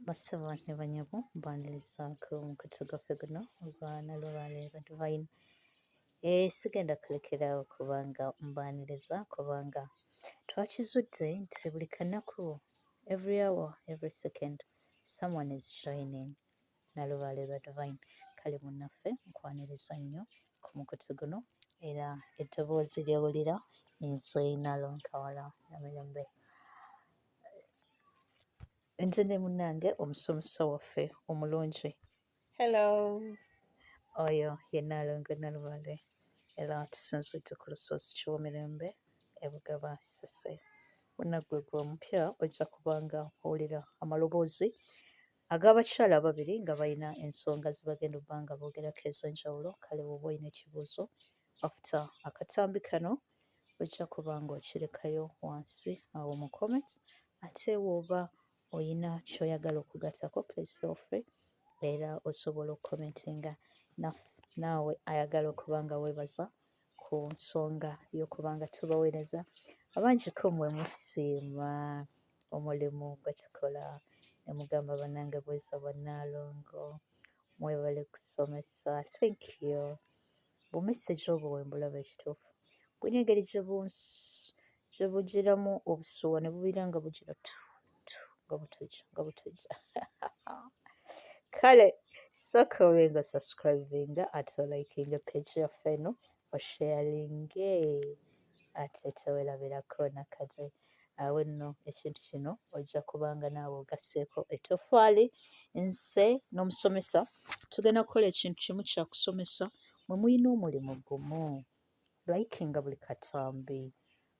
Basaba ne banyabo mbanirizaako mu katugaffe guno obwana lwaleero divine. Sigenda kulekeraawo kubanga mbaaniriza kubanga twakizudde nti buli kanaku every hour, every second someone is joining nalubaleero divine. Kale munnaffe nkwaniriza nnyo ku mukutu guno era eddoboozi ly'owulira nze Nalonkawala Namirembe. Nze ne munnange omusomesa waffe omulungi. Hello. Oyo ye Nalongo Nalubale era tusinzidde ku lusozi ky'omirembe ebugaba Sose. Munnagwe gwe omupya ojja kubanga owulira amaloboozi ag'abakyala ababiri nga balina ensonga ze bagenda obba nga boogerako ez'enjawulo. Kale bw'oba olina ekibuuzo after akatambi kano ojja kuba nga okirekayo wansi awo mu comments, ate bw'oba oyina ky'oyagala okugattako please feel free era osobola okukomentinga naawe ayagala okuba nga weebaza ku nsonga y'okuba nga tubaweereza. Abangi ko mmwe musiima omulimu gwe tukola ne mugamba bannange bweza bwa Nalongo, mwebale kusomesa. Thank you. Bumeseji obwo bwe mbulaba ekituufu bulina engeri gye bugiramu obusuuwa ne bubeera nga bugira nga butujja. Kale sooka obe nga subscribinga ate olikinga page yaffe eno osharinge ate teweerabirako nakadde. Awo nno ekintu kino ojja kubanga naawe ogasseeko ettoffaali. Nze n'omusomesa tugenda kukola ekintu kimu kya kusomesa. Mwe mulina omulimu gumu likinga buli katambi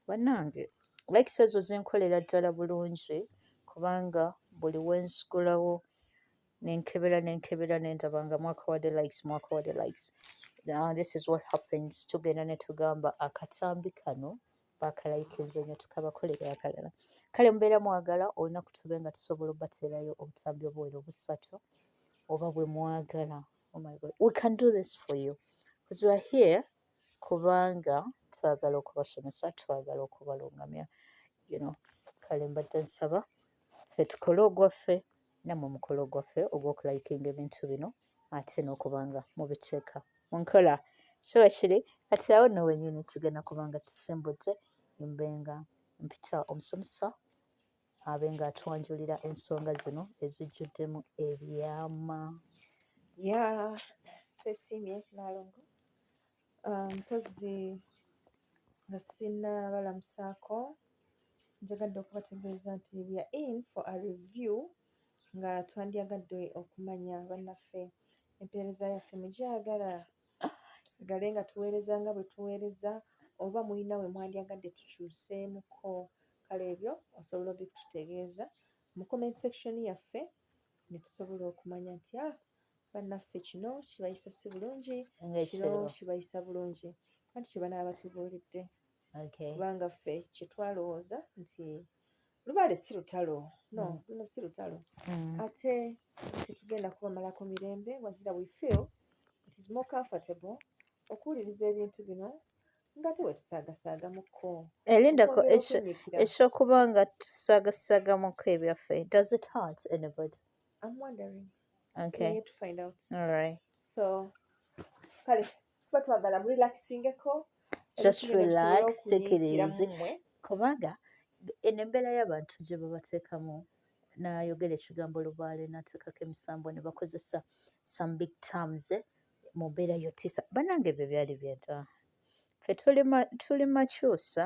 bannange. Likes ezo zinkolera ddala bulungi kubanga buli wenzigulawo nenkebera nendaba nga mwakowadde likes. This is what happens. Tugenda ne tugamba akatambi kano bakalayikinze nnyo tukabakolera akalala. Kale mubeera mwagala olunaku tube nga tusobola obbateerayo obutambi obuwera obusatu oba bwe mwagala. Oh my God, we can do this for you because we are here kubanga twagala okubasomesa, twagala okubalungamya, you know. Kale mbadde nsaba ffe tukole ogwaffe nammwe mukole ogwaffe ogw'okulayikinga ebintu bino ate n'okubanga mubiteeka mu nkola. So kiri kati awo nno wennyini tugenda kubanga tusimbudde mbenga mpita omusomesa abe nga atwanjulira ensonga zino ezijjuddemu ebyama. Twesiimye Nalongo. Mpozi nga sinnabalamusaako njagadde okubategeeza nti we are in for a review nga twandyagadde okumanya bannaffe empeereza yaffe mugyagala tusigale nga tuweereza nga bwe tuweereza oba mulina we mwandyagadde tukyuseemuko. Kale ebyo osobola obitutegeeza mu comment section yaffe ne tusobola okumanya nti bannaffe kino kibayisa si bulungi, kino kibayisa bulungi. Anti kye banaaba batubuulidde kubanga ffe kye twalowooza nti lubaale si lutalo, no luno si lutalo, ate tetugenda kubamalako mirembe wazira we feel it is more comfortable okuwuliriza ebintu bino nga te bwe tusaagasaagamuko. Erindako ekyokuba nga tusaagasaagamuko ebyaffe. Does it hurt anybody? I'm wondering. Okay. We need to find out. All right. So kale tuba twagala murelaxingeko. Just relax, take it easy. Kubanga eno embeera y'abantu gye babateekamu n'ayogera ekigambo lubaale n'ateekako emisambo ne bakozesa some big terms mu mbeera y'otiisa. Bannange ebyo byali byeta. Ffe tuli makyusa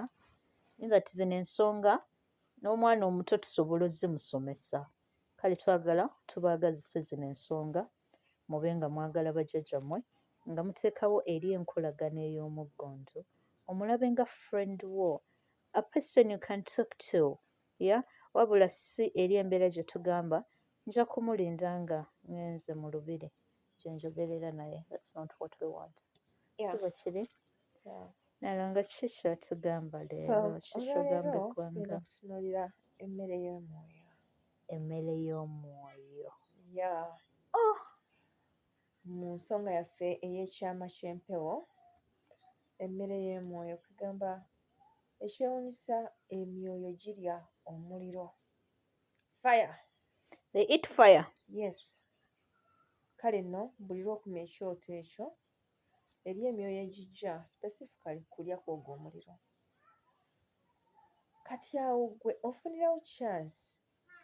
nga zino ensonga n'omwana omuto tusobola ozimusomesa. Kale twagala tubaagazise zino ensonga mube nga mwagala bajjajjammwe nga muteekawo eri enkolagana ey'omuggonjo omulabe nga friend wo, a person you can talk to, wabula si eri embeera gye tugamba nja kumulinda nga ngenze mu lubiri gye njogerera naye. That's not what we want. Kiba kiri Nalongo ki ky'otugamba leero? Kikyogamba eggwanga kutunuulira emmere y'omwoyo. Emmere y'omwoyo. Mu nsonga yaffe ey'ekyama ky'empewo, emmere y'omwoyo kugamba ekyewuunyisa emyoyo girya omuliro. Fire. They eat fire. Yes. Kale nno buli lw'okuma ekyoto ekyo eri emyoyo egijja specifically kulya kwogwo omuliro. Kati awo gwe ofunirawo chance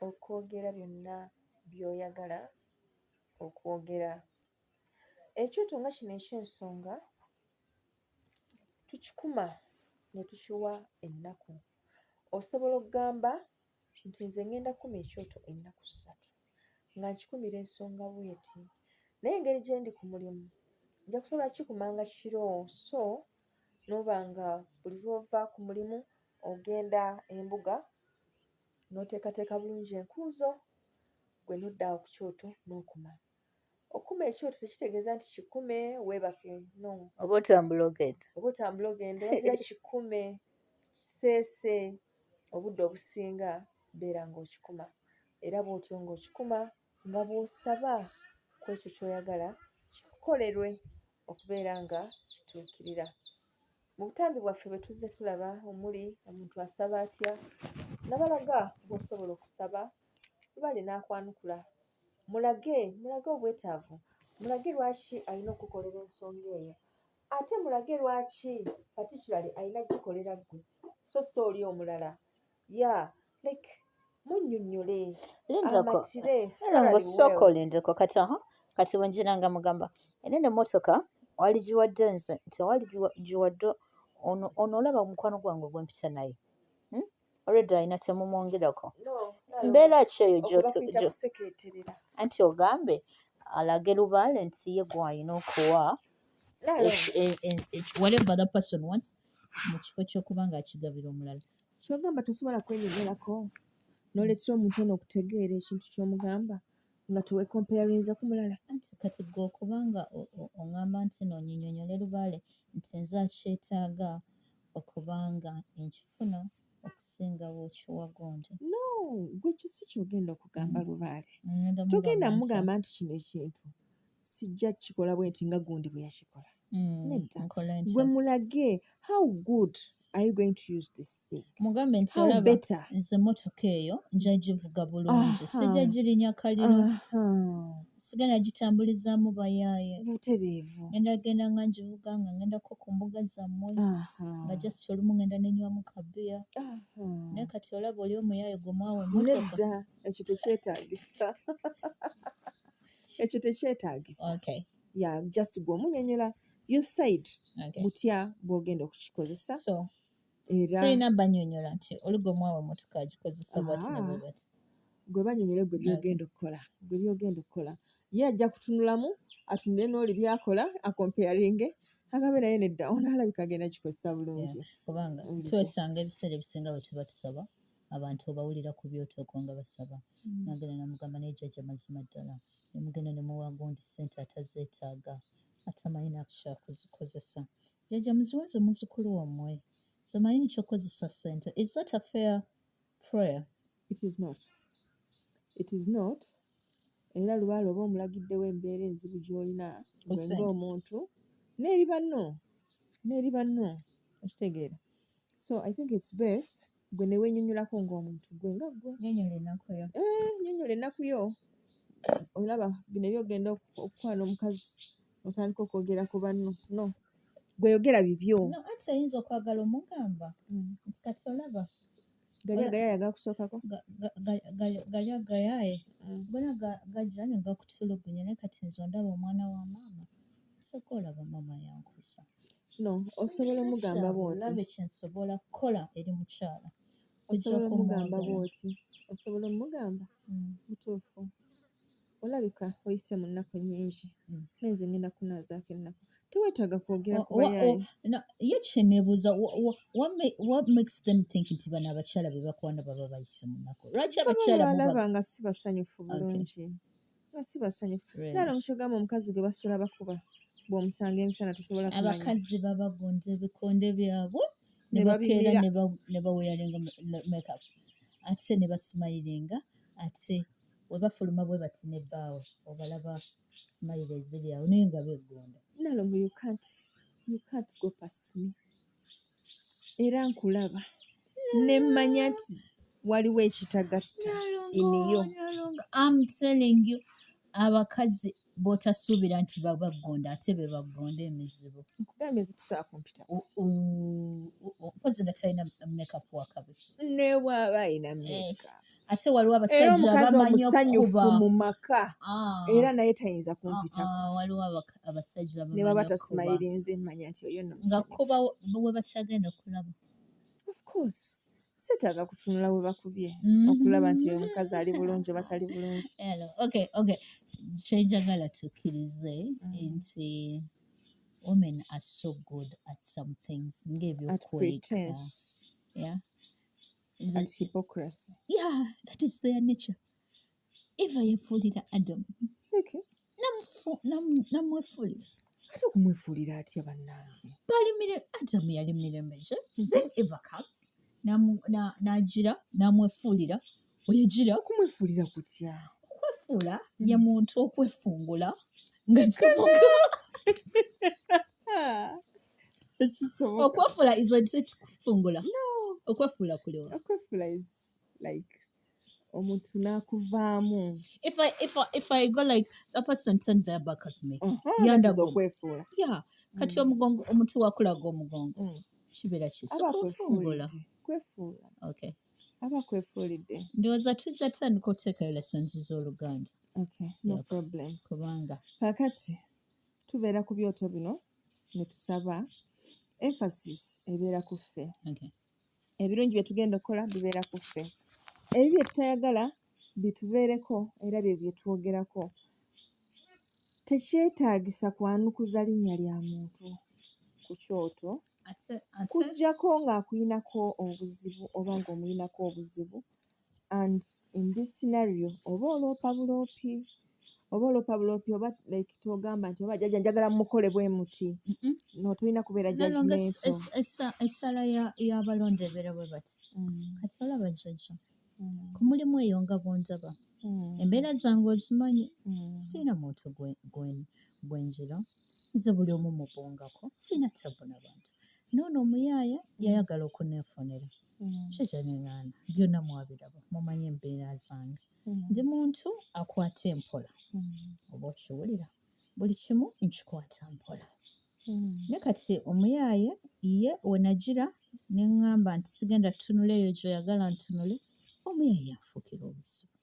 okwogera byonna by'oyagala okwogera. Ekyoto nga kino eky'ensonga tukikuma ne tukiwa ennaku. Osobola okugamba nti nze ngenda kukuma ekyoto ennaku 3 nga nkikumira ensonga bw'eti, naye engeri gye ndi ku mulimu nja kusobola kikumanga kiro, so n'oba nga buli lw'ova ku mulimu ogenda embuga n'oteekateeka bulungi enkuuzo gwe n'odda awo ku kyoto n'okuma. Okukuma ekyoto tekitegeeza nti kikume weebake, no. Oba otambula ogenda. Oba otambula ogenda wazira kikume seese obudde obusinga beera ng'okikuma. Era bw'otyo ng'okikuma nga bw'osaba ku ekyo ky'oyagala kikukolerwe okubeera nga kituukirira. Mu butambi bwaffe bwe tuzze tulaba omuli omuntu asaba atya, nabalaga bw'osobola okusaba lubaale n'akwanukula. Mulage obwetaavu, mulage lwaki alina okukolera ensonga eyo, ate mulage lwaki particularly alina gikolera ggwe so oli omulala. Like munnyonnyole amatire ng'osooka olindeko kati wenjiranga mugamba enene emmotoka wali giwadde nze tewali giwadde ono olaba mukwano gwange gwempita naye already alina temumwongerako. Mbeera ki eyo anti ogambe alage lubaale nti ye gwalina okuwa whatever the person wants mu kifo ky'okuba ng'akigabira omulala. Ky'ogamba tosobola kwenyonyolako n'oleetera omuntu ono okutegeera ekintu ky'omugamba nga teweekompayarinza ku mulala. Anti kati gwe okubanga oŋŋamba nti noonyinyonyole lubaale nti nze akyetaaga okubanga nkifuna okusingawo kiwagonde. No, gwe kyo si kyogenda okugamba lubaale. Togenda mugamba nti kino ekintu sijja kukikola bwe nti nga gundi bwe yakikola. Nedda. Gwe mulage how good are you going to use this thing? Mugambe nti olaba nze emmotoka eyo nja givuga bulungi, sijja girinya kaliro, sigenda gitambulizaamu bayaaye, butereevu, genda nga ngivuga nga ngendako ku mbuga zammwe nga just olumu ngenda nenywamu kabiya. Naye kati olaba oli omuyaaye gwe mwawa emmotoka. Nedda, ekyo tekyetaagisa. Ekyo tekyetaagisa. Just gwe omunnyonnyola your side butya bw'ogenda okukikozesa. Sirina bannyonnyola nti oli gwe mwawa emmotoka agikozesa bw'ati ne bwe bati. Gwe bannyonnyole gwe by'ogenda okukola. Ye ajja kutunulamu atunule n'oli by'akola akompeyaringe agambe naye nedda ono alabika agenda kikozesa bulungi. Kubanga twesanga ebiseera ebisinga bwe tuba tusaba abantu obawulira ku byotooko nga basaba. Nagenda namugamba naye jjajja mazima ddala nemugenda ne muwa gundi ssente atazeetaaga atamanyi nakyakuzikozesa. Jjajja muziwenze muzzukulu wammwe zamanyi kyokozesa ssente. Is that a fair prayer? It is not. Era lubaale oba omulagiddewo embeera enzibu gy'olina gwe ng'omuntu n'eri banno okitegeera. So I think it's best gwe ne weenyonnyolako ng'omuntu gwe nga ggwe. Nnyonnyola ennaku yo. Olaba bino by'ogenda okukwana omukazi otandika okwogera ku banno. No, gwe yogera bibyo. No, ate oyinza okwagala omugamba nti kati olaba gali agayaaye agakusookako gali agayaaye gona gajja ne gakutulugunya naye kati nze ondaba omwana wa maama sooka olaba maama yankusa. No, osobola omugamba bw'oti. Olaba kyensobola kukola eri mukyala. Osobola omugamba bw'oti. Osobola omugamba butuufu. Olabika oyise mu nnaku nnyingi naye nze ngenda kunaazaako ennaku. Teweetaaga kwogera ku bayaaye. Ye kyeneebuuza what makes them think nti bano abakyala be bakwana baba bayise mu nnaku? Lwaki abakyala balaba nga si basanyufu bulungi. Nga si basanyufu. Naye omukyogamba omukazi gwe basuula bakuba bw'omusanga emisana tosobola kumanya. Abakazi babagunda ebikonde byabwe ne bakeera ne baweyalinga makeup ate ne basimayiringa ate we bafuluma bwe bati n'ebbaawe obalaba simayiro eziri awo naye nga beegonda. Nalongo you can't go past me. Era nkulaba ne mmanya nti waliwo ekitagatta iniyo. I'm telling you, abakazi b'otasuubira nti babagonda ate be bagonda emizibu. Nkugambye zitusobola kumpita. Mpozi nga talina makeup wakabi. Ne bw'aba alina makeup. Ate waliwo Era abasajja omukazi abamanyi omusanyufu okuba mu maka era naye tayinza kumpitako. Waliwo abasajja ne baba tasimayirinze mmanya nti oyo nno nga kuba we batagenda okulaba. Of course. Seetaaga kutunula we bakubye okulaba nti oyo mukazi ali bulungi oba tali bulungi. Okay. Kyenjagala tukkirize nti women are so good at some things ng'ebyokweka. Yeah. At hypocrisy. Yeah, that is their nature. Eva yefuulira Adam. Okay. Namwefuulira. Ate okumwefuulira atya bannange? Adam yali mirembe gye. Then Eva comes. N'agira n'amwefuulira. Oyegira okumwefuulira kutya? Okwefuula ye muntu okwefungula nga kisoboka. Okwefuula is it kufungula? No. Okwefuula kuliwa. Okwefuula is like omuntu n'akuvaamu. If I go like that person turned their back at me. Yanda okwefuula. Yeah. Kati omugongo omuntu wakulaga omugongo. Kibeera kisokufungula. Kwefuula. Okay. Aba kwefuulidde. Ndowooza tujja tutandika okuteekayo lessons z'Oluganda. Okay, no problem. Kubanga kakati tubeera ku byoto bino ne tusaba emphasis ebeera ku ffe. Okay. Ebirungi bye tugenda okukola bibeera ku ffe. Ebyo bye tutayagala bitubeereko era bye bye twogerako. Tekyetaagisa kwanukuza linnya lya muntu ku kyoto. Kujjako ng'akuyinako obuzibu oba ng'omuyinako obuzibu. And in this scenario oba oloopa buloopi oba like togamba nti oba jjajja njagala mukole bwe muti. No tolina kubeera judgmental. Essala y'abalonde ebeera bwe bati. Kati olaba jjajja. Ku mulimu eyo nga bw'onjaba. Embeera zange ozimanyi. Siina muntu gwenjira. Nze buli omu mubongako. Siina ttabu n'abantu. N'ono omuyaaya yayagala okuneefonera. Jjajja n'engana byonna mwabiraba mumanyi embeera zange. Ndi muntu akwata empola. Oba okiwulira buli kimu nkikwata mpola. Ne kati omuyaaya ye we nagira ne ŋŋamba nti sigenda tutunula eyo gy'oyagala ntunule. Omuyaaya afuukira obuzibu.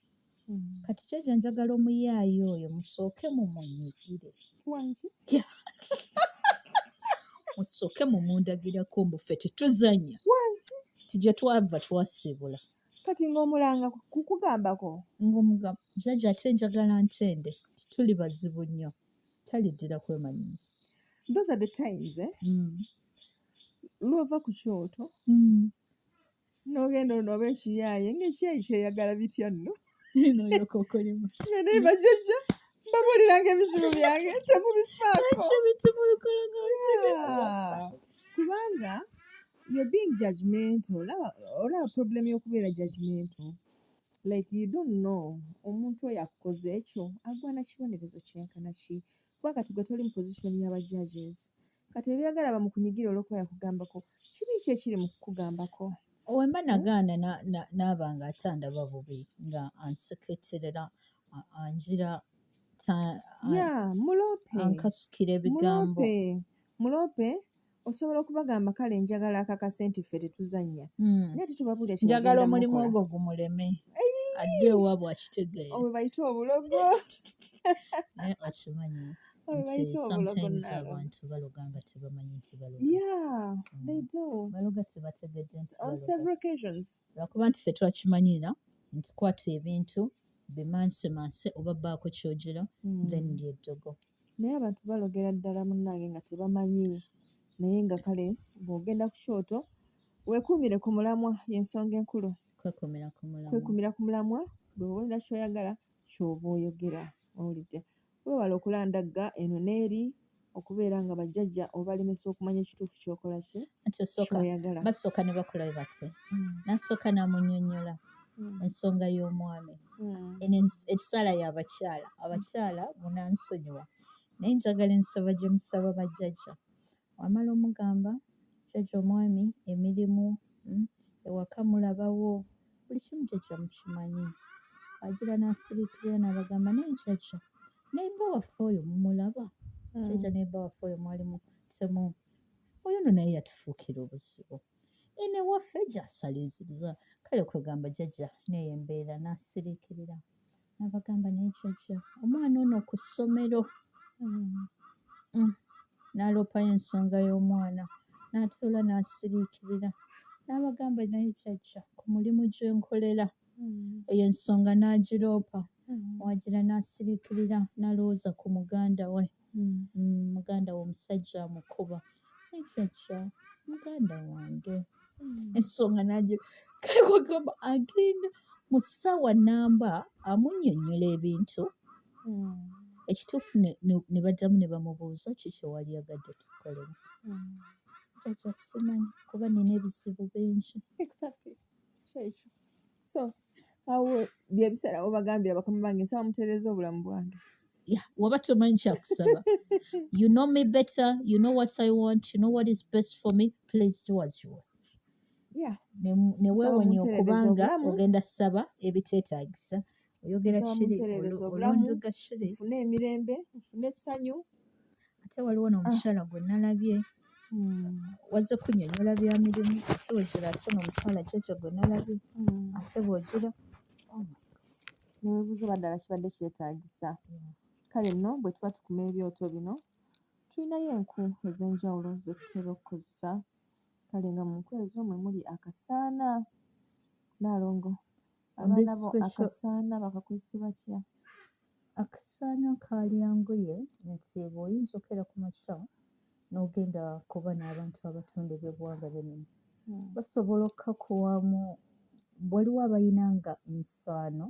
Kati jjajja njagala omuyaaya oyo musooke mumunyigire. Wangi? Musooke mumundagirako mbufe tetuzanya. Wangi? Ti gye twava twasibula. Kati ng'omulanga kukugambako? Ng'omugamba jjajja ate njagala ntende tituli bazibu nnyo. Taliddira kwemanyiiza. Those are the times, lwova ku kyoto n'ogenda onooba ekiyaaye ng'ekiyaaye kyeyagala bitya nno. N'oyokokolima. Naye bajjajja mbabuuliranga ebizibu byange temubifaako. Kubanga you're being judgmental. Olaba problem y'okubeera judgmental. Like you don't know omuntu oyo akukoze ekyo agwana kibonerezo kyenkana ki. Kuba kati gwe toli mu position y'aba judges. Kati ebyagala bamukunyigire olw'okuba yakugambako kibi ki ekiri mu kukugambako? Wemba nagaana n'abanga atandaba bubi nga anseketerera anjira muloope. Ankasukira ebigambo. Muloope osobola okubagamba kale njagala akakasente ffe tetuzannya. Naye tetubabuulira kye njagala omulimu ogwo gumuleme. Adde ewaabwe akitegeera. Obwe bayita obulogo. Naye okimanyi nti sometimes abantu baloga nga tebamanyi nti baloga. Yeah, they do. Baloga tebategedde nti baloga. On several occasions. Lwakuba nti ffe twakimanyira nti kwata ebintu bimansemanse oba bbaako ky'ogira then ly'eddogo. Naye abantu balogera ddala munnange nga tebamanyi. Naye nga kale bw'ogenda ku kyoto weekuumire ku mulamwa y'ensonga enkulu. Kwekumira ku mulamwa bw'owulira ky'oyagala ky'oba oyogera. Owulidde weewala okulandagga eno n'eri okubeera nga bajjajja obalemesa okumanya ekituufu ky'okola ky'oyagala. Basooka ne bakulabe bati n'asooka n'amunnyonnyola ensonga y'omwami. Eno essaala y'abakyala. Abakyala munansonyiwa naye njagala ensaba gye musaba bajjajja. Wamala omugamba jjajja omwami emirimu ewaka mulabawo buli kimu jjajja mukimanyi. Agira n'asiriikirira n'abagamba naye jjajja naye waffe oyo mumulaba jjajja naye waffe oyo mwalimu temu oyo nno naye yatufuukira obuzibu ene waffe gy'asaliiziriza kale kwegamba jjajja neyo embeera n'asiriikirira n'abagamba naye jjajja omwana ono ku ssomero n'aloopayo ensonga y'omwana n'atuula n'asiriikirira n'abagamba naye jjajja ku mulimu gye nkolera eyo ensonga n'agiroopa wagira n'asiriikirira n'alowooza ku muganda we omusajja amukuba naye jjajja muganda wange ensonga n'agiroopa agenda mu ssaawa nnamba amunnyonnyola ebintu ekituufu ne baddamu ne bamubuuza kiki wali yagadde tukolemu jjajja simanyi kuba nina ebizibu bingi kyekyo so awo byebisala obagambira bakama bange nsaba mutereeza obulamu bwange waba tomanyi kyakusaba you know me better you know what I want you know what is best for me please do as you want ne weewonya okubanga ogenda saba ebiteetaagisa oyogera kiri olondoga kiri nfune emirembe nfune essanyu ate waliwo n'omukyala gwe nalabye wazze kunnyonnyola bya mirimu ate wegira ate n'omukyala jjajja gwe nalabye ate bw'ogira neweebuuza baddala kibadde kyetaagisa kale nno bwe tuba tukuma ebyoto bino tulinayo enku ez'enjawulo ze tutera okukozesa kale nga mu nku ezo mwe muli akasaana naalongo abalabo akasaana bakakozesa batya akasaana kalyanguye nti bw'oyinza okera ku makya n'ogenda kuba n'abantu abatunda ebyobuwangwa by'ennono basobola okkakuwamu waliwo abayina nga nsaano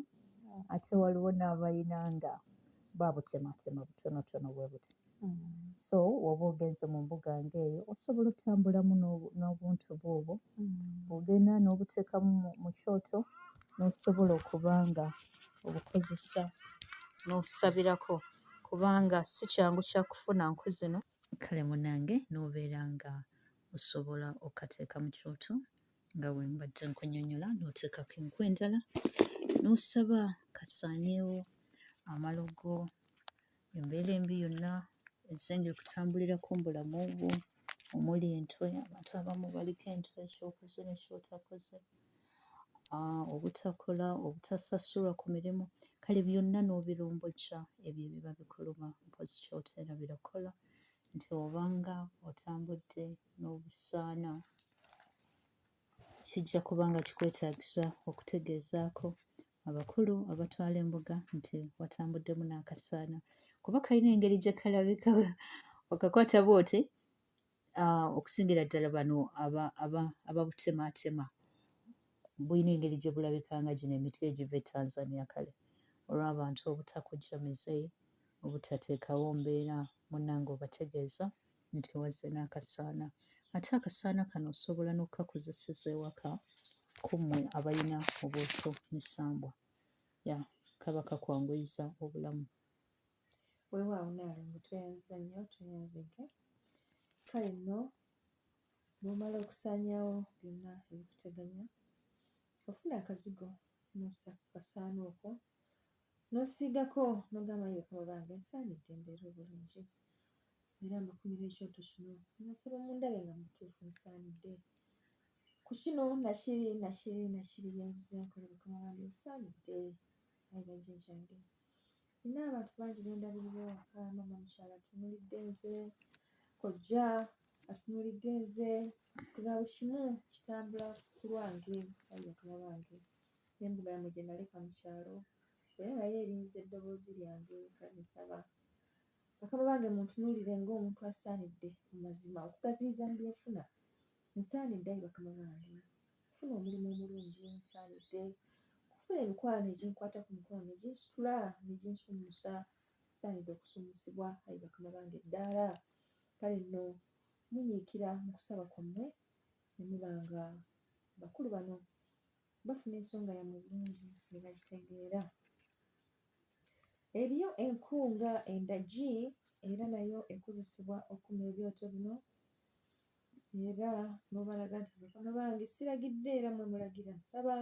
ate waliwo n'abayina nga babutematema butonotono bwe buti so woba ogenze mu mbuga ng'eyo osobola otambulamu n'obuntu bwobwo ogenda n'obuteekamu mu kyoto n'osobola okuba nga obukozesa n'osabirako kubanga si kyangu kyakufuna nku zino kale munnange n'obeera nga osobola okateeka mu kyoto nga bwe mbadde nkunnyonnyola n'oteekako enku endala n'osaba kasaanyeewo amalogo embeera embi yonna ezzenga okutambulirako mu bulamu obwo omuli entwe abantu abamu baliko entwe ekyokoze n'ekyotakoze obutakola obutasasulwa ku mirimu kale byonna n'obirumbujja ebyo biba bikuluma mpozi kyoteera birakola nti obanga otambudde n'obusaana kijja kuba nga kikwetaagisa okutegeezaako abakulu abatwala embuga nti watambuddemu n'akasaana kuba kalina engeri gye kalabika okakwata bw'oti okusingira ddala bano ababutemaatema bulina engeri gye bulabika nga gino emiti egiva e Tanzania kale olw'abantu obutakujjamize obutateekawo mbeera munnange obategeeza nti wazze n'akasaana ate akasaana kano osobola n'okkakozeseza ewaka ku mmwe abalina obwoto n'essambwa kaba kakwanguyiza obulamu weewaawo naalongo tweyanziza nnyo tweyanzige kale nno bw'omala okusaanyaawo byonna ebikuteganya ofuna akazigo n'ossa ku kasaana okwo n'osiigako n'ogamba ye bakama bange nsaanidde embeera obulungi era mbakumira ekyoto kino nasaba mundabe nga mutuufu nsaanidde ku kino nakiri byenzizenkole bakama bange nsaanidde ayi bajjajjange nina abantu bangi bendabirira ewaka mama mukyala atunulidde nze kojja atunulidde nze kigabo kimu kitambula ku lwange ayi bakama bange n'embuga yammwe gye naleka mu kyalo era naye erinza eddoboozi lyange kale nsaba bakama bange muntunuulire ng'omuntu asaanidde mu mazima okugaziyiza mu byenfuna nsaanidde ayi bakama bange kufuna omulimu omulungi nsaanidde kufuna emikwano eginkwata ku mikono neginsitula neginsummusa nsaanidde okusummusibwa ayi bakama bange eddaala kale nno munyiikira mu kusaba kwammwe ne muba nga bakulu bano bafuna ensonga yammwe bulungi ne bagitegeera eriyo enkunga endagi era nayo ekozesebwa okuma ebyoto bino era n'obalaga nti bakama bange siragidde era mwe mulagira nsaba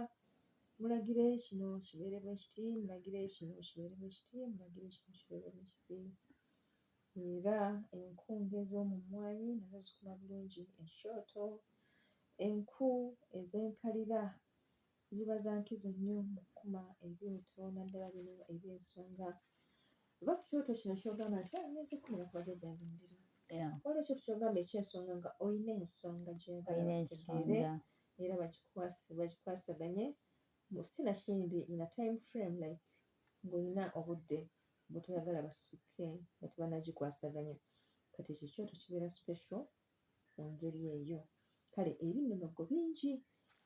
mulagire kino kibeere bwe kiti, mulagire kino kibeere bwe kiti, mulagire kino kibeere bwe kiti. Era enku ng'ez'omu mmwanyi nazo zikuma bulungi ekyoto. Enku ez'enkalira ziba za nkizo nnyo mu kkuma ebyoto, naddala bino eby'ensonga. Oba ku kyoto kino ky'ogamba nti ngenze kkumira ku bajjajjange ndiro. Waliwo ekyoto ky'ogamba eky'ensonga nga olina ensonga gy'oyagala bategeere era bagikwasaganye. Sina kindi ina time frame like ng'olina obudde bw'otoyagala bassukke nga tebanagikwasaganya. Kati ekyo ekyoto kibeera special mu ngeri eyo. Kale ebinnonogo bingi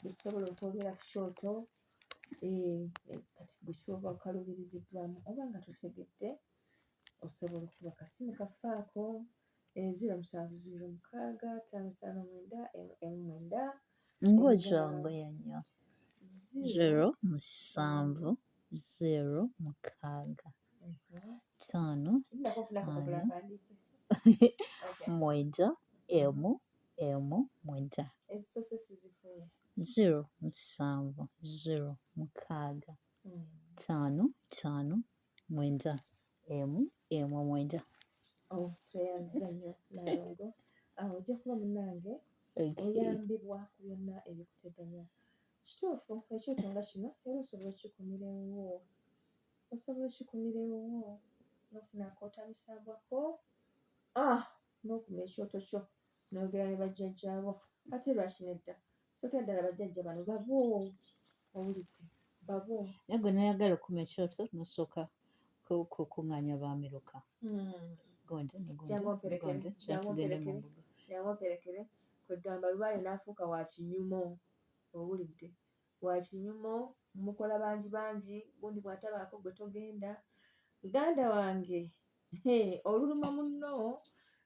bitusobola okwogera ku kyoto. Kati gwe kyoba okalubiriziddwamu oba nga totegedde osobola okuba kasimu kaffe ako 07706559 ng'ojangu yennya 07006 5 9 ezisoose sizifunye 07006 5 9 tweyanza nnyo Nalongo. Ojja kuba munnange oyambibwa ku byonna ebikuteganya. Kituufu ekyoto nga kino era osobola okkikumira ewuwo n'ofuna akootaamisambwako n'okuma ekyoto kyo n'ogera ne bajjajjaabo. Ate lwakino edda sookera ddala bajjajja bano babo owulidde babo. naye gwe noyagala okuma ekyoto nosooka kukuŋŋaanya baamiruka jangu omperekere kwegamba lubaale n'afuuka wa kinyumo. Owulidde wa kinyumo, mukola bangi gundi bw'atabaako gwe togenda. Muganda wange oluluma munno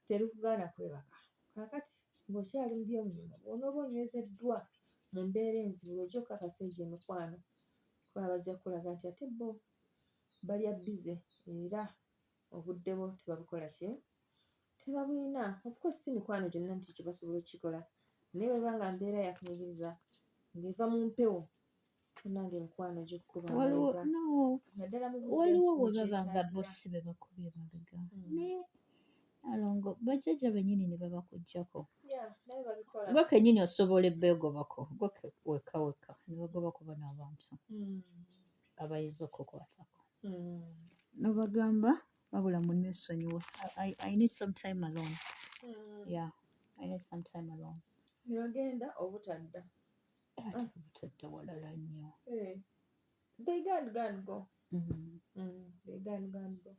terukugaana kwebaka. Kaakati ng'okyali mu by'omulimu bw'onooba onywezeddwa mu mbeera enzibu ojja okukakasa egyo emikwano kuba bajja kukulaga nti ate bo balya bbize era obudde bwo tebabukola ki tebabulina. Of course si mikwano gyonna nti kyo basobola okukikola naye bweba nga mbeera yakunyigiriza ng'eva mu mpewo nange emikwano gikukuba waliwo bwe baba nga bossi be bakubye mabega naye Nalongo bajjajja bennyini ne babakuggyako gwe kennyini osobola ebbeegobako gwe weka ne bagoba bano abantu abayinza okukwatako nobagamba wabula munno esonyiwe. I need some time alone. Yeah, I need some time alone. Nebagenda obutadda obutadda walala nnyo. They can go. They can go.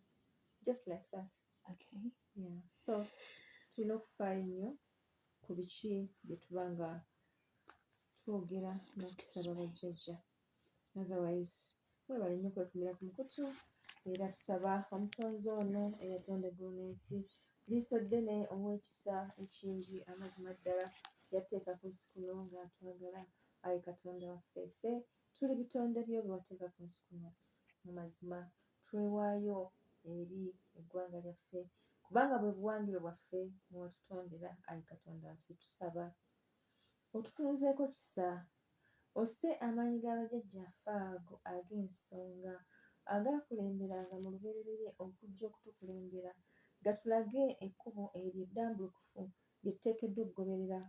Just like that. Okay. Yeah. So tulina okufaayo nnyo ku biki bye tuba nga twogera n'okusaba bajjajja. Otherwise mwebale nnyo kwekumira ku mukutu era tusaba omutonzi ono eyatonda eggulu n'ensi liiso ddene ow'ekisa ekingi amazima ddala yateeka ku nsi kuno ng'atwagala. Ayi Katonda waffe ffe tuli bitonde byo bye wateeka ku nsi kuno. Mu mazima twewaayo eri eggwanga lyaffe kubanga bwe buwangiro bwaffe mwewatutondera. Ayi Katonda waffe tusaba otutunzeeko kisa osse amaanyi g'abajjajjaffe ago ag'ensonga agaakulemberanga mu lubereberye okujja okutukulembera gatulage ekkubo eryo eddambulukufu lye tuteekeddwa okugoberera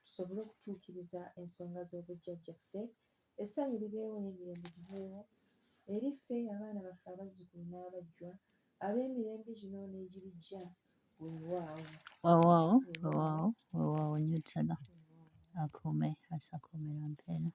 tusobole okutuukiriza ensonga z'obujjajjaffe. Essanyu libeewo n'emirembe gibeewo eri ffe abaana baffe abazzukulu n'abajjwa ab'emirembe gino n'egirijja. Weewaawo nnyo ddala akuume asakuumira mpeera.